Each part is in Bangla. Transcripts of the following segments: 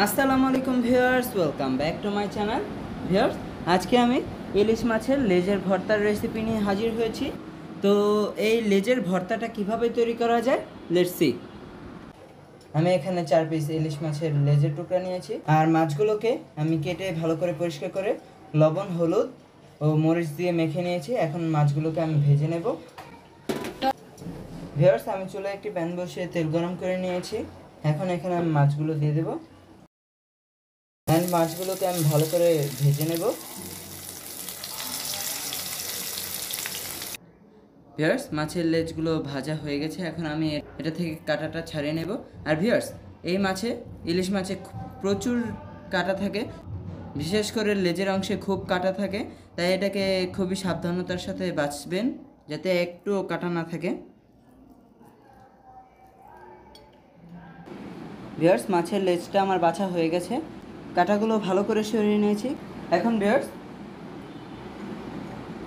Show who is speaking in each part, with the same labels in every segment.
Speaker 1: আসসালামু আলাইকুম viewers, welcome back to my channel. Viewers, আজকে আমি ইলিশ মাছের লেজের ভর্তার রেসিপি নিয়ে হাজির হয়েছি। তো এই লেজের ভর্তাটা কিভাবে তৈরি করা যায়, লেটস সি। আমি এখানে 4 পিস ইলিশ মাছের লেজের টুকরা নিয়েছি, আর মাছগুলোকে আমি কেটে ভালো করে পরিষ্কার করে লবণ, হলুদ ও মরিচ দিয়ে মেখে নিয়েছি। এখন মাছগুলোকে আমি ভেজে নেব। ভিউয়ার্স, আমি চুলায় একটি প্যান বসিয়ে তেল গরম করে নিয়েছি। এখন এখানে আমি মাছগুলো দিয়ে দেবো। মাছগুলোকে আমি ভালো করে ভেজে নেব। ভিউয়ার্স, মাছের লেজগুলো ভাজা হয়ে গেছে। এখন আমি এটা থেকে কাঁটাটা ছাড়িয়ে নেব। আর ভিউয়ার্স, এই ইলিশ মাছে প্রচুর কাঁটা থাকে, বিশেষ করে লেজের অংশে খুব কাঁটা থাকে, তাই এটাকে খুবই সাবধানতার সাথে বাছবেন যাতে একটুও কাঁটা না থাকে। ভিউয়ার্স, মাছের লেজটা আমার বাছা হয়ে গেছে, কাঁটাগুলো ভালো করে সরিয়ে নিয়েছি। এখন ভিউয়ার্স,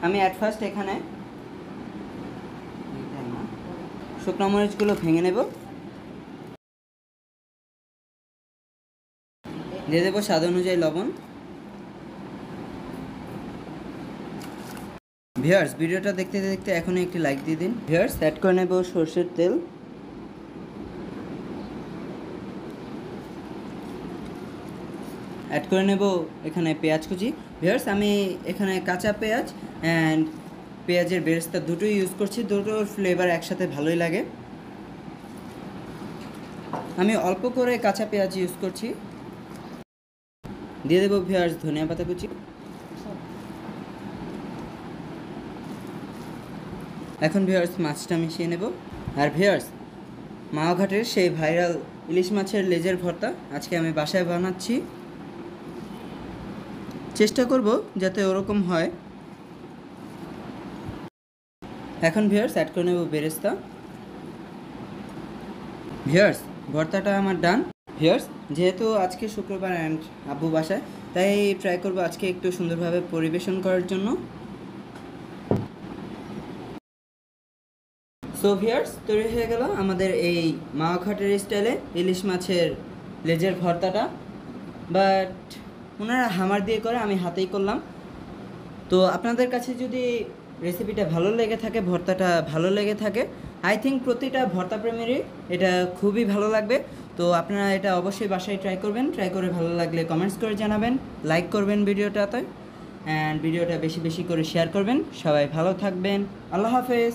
Speaker 1: আমি অ্যাট ফার্স্ট এখানে শুকনো মরিচগুলো ভেঙে নেব। দিয়ে দেবো স্বাদ অনুযায়ী লবণ। ভিউয়ার্স, ভিডিওটা দেখতে দেখতে এখনই একটি লাইক দিয়ে দিন। ভিউয়ার্স, অ্যাড করে নেব সরষের তেল। অ্যাড করে নেব এখানে পেঁয়াজ কুচি। ভিউয়ার্স, আমি এখানে কাঁচা পেঁয়াজ অ্যান্ড পেঁয়াজের বেরেস্তা দুটোই ইউজ করছি, দুটোর ফ্লেভার একসাথে ভালোই লাগে। আমি অল্প করে কাঁচা পেঁয়াজ ইউজ করছি। দিয়ে দেবো ভিউয়ার্স ধনিয়া পাতা কুচি। এখন ভিউয়ার্স, মাছটা মিশিয়ে নেব। আর ভিউয়ার্স, মাওঘাটের সেই ভাইরাল ইলিশ মাছের লেজের ভর্তা আজকে আমি বাসায় বানাচ্ছি। চেষ্টা করব যাতে ওরকম হয়। এখন ভিউয়ার্স, অ্যাড করে নেব বেরেস্তা। ভিউয়ার্স, ভর্তাটা আমার ডান। ভিউয়ার্স, যেহেতু আজকে শুক্রবার অ্যান্ড আব্বু বাসায়, তাই ট্রাই করব আজকে একটু সুন্দরভাবে পরিবেশন করার জন্য। সো ভিউয়ার্স, তৈরি হয়ে গেল আমাদের এই মাওঘাটের স্টাইলে ইলিশ মাছের লেজের ভর্তাটা। বাট ওনারা হামার দিয়ে করে, আমি হাতেই করলাম। তো আপনাদের কাছে যদি রেসিপিটা ভালো লেগে থাকে, ভর্তাটা ভালো লেগে থাকে, আই থিঙ্ক প্রতিটা ভর্তা প্রেমীরই এটা খুবই ভালো লাগবে। তো আপনারা এটা অবশ্যই বাসায় ট্রাই করবেন। ট্রাই করে ভালো লাগলে কমেন্টস করে জানাবেন, লাইক করবেন ভিডিওটাতে, অ্যান্ড ভিডিওটা বেশি বেশি করে শেয়ার করবেন। সবাই ভালো থাকবেন। আল্লাহ হাফেজ।